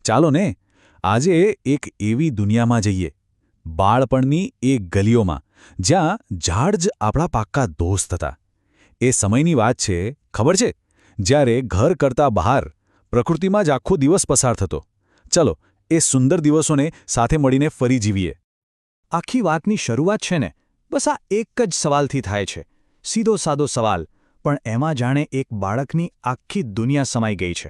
ચાલો ને આજે એક એવી દુનિયામાં જઈએ, બાળપણની એ ગલીઓમાં, જ્યાં ઝાડ જ આપણા પાક્કા દોસ્ત હતા. એ સમયની વાત છે, ખબર છે, જ્યારે ઘર કરતાં બહાર પ્રકૃતિમાં જ આખો દિવસ પસાર થતો. ચલો એ સુંદર દિવસોને સાથે મળીને ફરી જીવીએ. આખી વાતની શરૂઆત છે ને બસ આ એક જ સવાલથી થાય છે. સીધો સાદો સવાલ, પણ એમાં જાણે એક બાળકની આખી દુનિયા સમાઈ ગઈ છે.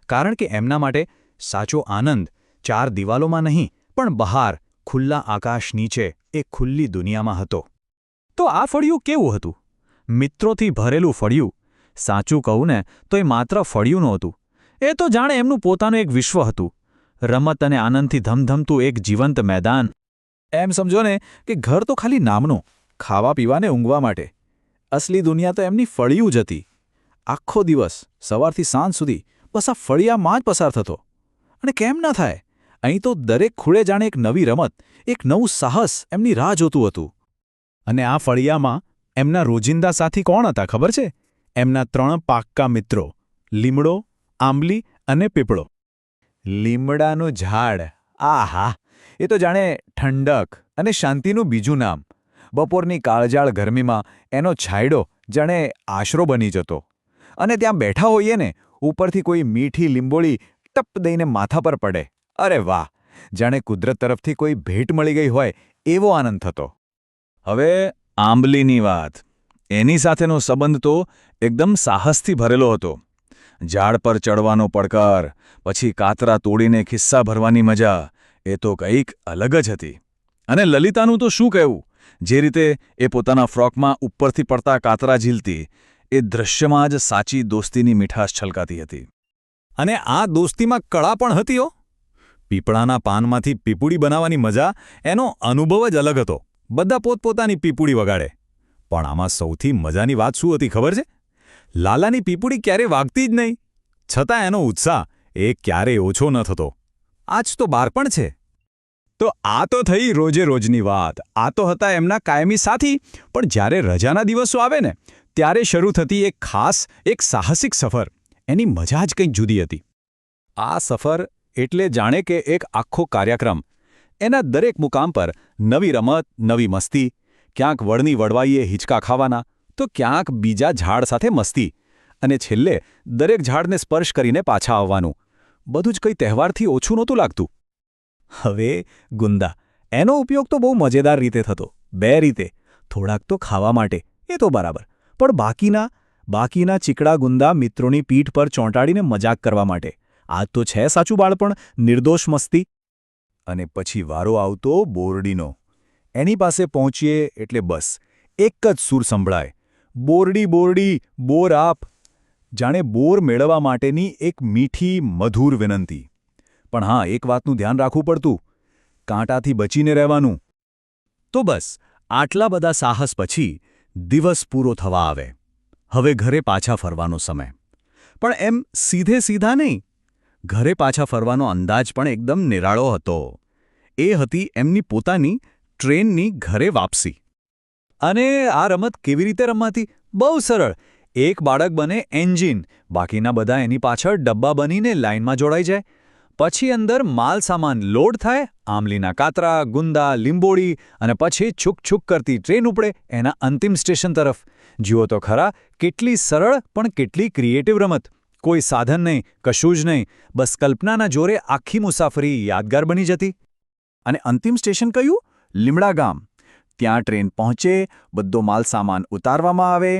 કારણ કે એમના માટે સાચો આનંદ 4 દિવાલોમાં નહીં, પણ બહાર ખુલ્લા આકાશ નીચે એક ખુલ્લી દુનિયામાં હતો. તો આ ફળિયું કેવું હતું? મિત્રોથી ભરેલું ફળિયું. સાચું કહું ને તો એ માત્ર ફળિયું નહોતું. એ તો જાણે એમનું પોતાનું એક વિશ્વ હતું. રમત અને આનંદથી ધમધમતું એક જીવંત મેદાન. એમ સમજો ને કે ઘર તો ખાલી નામનું, ખાવા પીવાને ઊંઘવા માટે. અસલી દુનિયા તો એમની ફળિયું જ હતી. આખો દિવસ સવારથી સાંજ સુધી બસ આ ફળિયામાં જ પસાર થતો. અને કેમ ન થાય? અહીં તો દરેક ખૂળે જાણે એક નવી રમત, એક નવું સાહસ એમની રાહ જોતું હતું. અને આ ફળિયામાં એમના રોજિંદા સાથી કોણ હતા ખબર છે? એમના 3 પાક્કા મિત્રો, લીમડો, આંબલી અને પીપળો. લીમડાનું ઝાડ, આહા! એ તો જાણે ઠંડક અને શાંતિનું બીજું નામ. બપોરની કાળજાળ ગરમીમાં એનો છાંયડો જાણે આશરો બની જતો. અને ત્યાં બેઠા હોઈએ ને, ઉપરથી કોઈ મીઠી લીંબોળી ટપ દઈને માથા પર પડે. અરે વાહ! જાણે કુદરત તરફથી કોઈ ભેટ મળી ગઈ હોય એવો આનંદ થતો. હવે આંબલીની વાત. એની સાથેનો સંબંધ તો એકદમ સાહસથી ભરેલો હતો. ઝાડ પર ચડવાનો પડકાર, પછી કાતરા તોડીને ખિસ્સા ભરવાની મજા, એ તો કંઈક અલગ જ હતી. અને લલિતાનું તો શું કહેવું? જે રીતે એ પોતાના ફ્રોકમાં ઉપરથી પડતા કાતરા ઝીલતી, એ દૃશ્યમાં જ સાચી દોસ્તીની મીઠાશ છલકાતી હતી. અને આ દોસ્તીમાં કળા પણ હતી હો. પીપળાના પાનમાંથી પીપુડી બનાવવાની મજા, એનો અનુભવ જ અલગ હતો. બધા પોતપોતાની પીપુડી વગાડે. પણ આમાં સૌથી મજાની વાત શું હતી ખબર છે? લાલાની પીપુડી ક્યારેય વાગતી જ નહીં. છતાં એનો ઉત્સાહ એ ક્યારેય ઓછો ન થતો. આ જ તો બાળપણ છે. તો આ તો થઈ રોજે રોજની વાત. આ તો હતા એમના કાયમી સાથી. પણ જ્યારે રજાના દિવસો આવે ને, ત્યારે શરૂ થતી એક ખાસ, એક સાહસિક સફર. એની મજા જ કંઈક જુદી હતી. આ સફર એટલે જાણે કે એક આખો કાર્યક્રમ. એના દરેક મુકામ પર નવી રમત, નવી મસ્તી. ક્યાંક વળની વળવાઈએ હિંચકા ખાવાના, તો ક્યાંક બીજા ઝાડ સાથે મસ્તી. અને છેલ્લે દરેક ઝાડને સ્પર્શ કરીને પાછા આવવાનું. બધું જ કંઈ તહેવારથી ઓછું નહોતું લાગતું. હવે ગુંદા. એનો ઉપયોગ તો બહુ મજેદાર રીતે થતો. 2 રીતે. થોડાક તો ખાવા માટે, એ તો બરાબર. પણ બાકીના ચીકણા ગુંદા મિત્રોની પીઠ પર ચોંટાડીને મજાક કરવા માટે. આ તો છે સાચું બાળપણ, નિર્દોષ મસ્તી. અને પછી વારો આવતો બોરડીનો. એની પાસે પહોંચીએ એટલે બસ એક જ સૂર સંભળાય. બોરડી બોરડી, બોર આપ. જાણે બોર મેળવવા માટેની એક મીઠી, મધુર વિનંતી. પણ હા, એક વાતનું ધ્યાન રાખવું પડતું. કાંટાથી બચીને રહેવાનું. તો બસ આટલા બધા સાહસ પછી દિવસ પૂરો થવા આવે. હવે ઘરે પાછા ફરવાનો સમય. પણ એમ સીધા નહીં. ઘરે પાછા ફરવાનો અંદાજ પણ એકદમ નિરાળો હતો. એ હતી એમની પોતાની ટ્રેનની ઘરે વાપસી. અને આ રમત કેવી રીતે રમાતી? બહુ સરળ. એક બાળક બને એન્જિન, બાકીના બધા એની પાછળ ડબ્બા બનીને લાઇનમાં જોડાઈ જાય. પછી અંદર માલ સામાન લોડ થાય, આંબલીના કાતરા, ગુંદા, લીંબોળી, અને પછી છુક છુક કરતી ટ્રેન ઉપડે એના અંતિમ સ્ટેશન તરફ. જુઓ તો ખરા, કેટલી સરળ પણ કેટલી ક્રિએટિવ રમત. કોઈ સાધન નહીં, કશું જ નહીં. બસ કલ્પનાના જોરે આખી મુસાફરી યાદગાર બની જતી. અને અંતિમ સ્ટેશન કયું? લીમડા ગામ. ત્યાં ટ્રેન પહોંચે, બધો માલસામાન ઉતારવામાં આવે,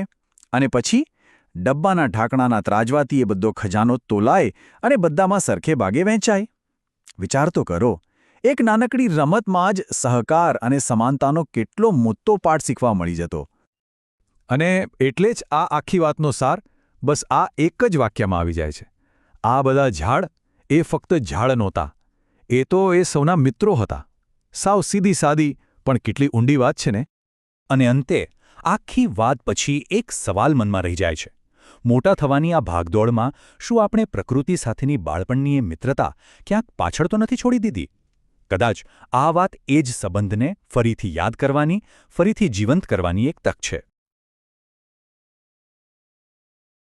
અને પછી ડબ્બાના ઢાંકણાના ત્રાજવાથી એ બધો ખજાનો તોલાય અને બધામાં સરખે ભાગે વહેંચાય. વિચાર તો કરો, એક નાનકડી રમતમાં જ સહકાર અને સમાનતાનો કેટલો મોટો પાઠ શીખવા મળી જતો. અને એટલે જ આ આખી વાતનો સાર બસ આ એક જ વાક્યમાં આવી જાય છે. આ બધા ઝાડ એ ફક્ત ઝાડ નહોતા. એ તો એ સૌના મિત્રો હતા. સાવ સીધી સાદી, પણ કેટલી ઊંડી વાત છે ને. અને અંતે આખી વાત પછી એક સવાલ મનમાં રહી જાય છે. મોટા થવાની આ ભાગદોડમાં શું આપણે પ્રકૃતિ સાથેની બાળપણની એ મિત્રતા ક્યાંક પાછળ તો નથી છોડી દીધી? કદાચ આ વાત એ જ સંબંધને ફરીથી યાદ કરવાની, ફરીથી જીવંત કરવાની એક તક છે.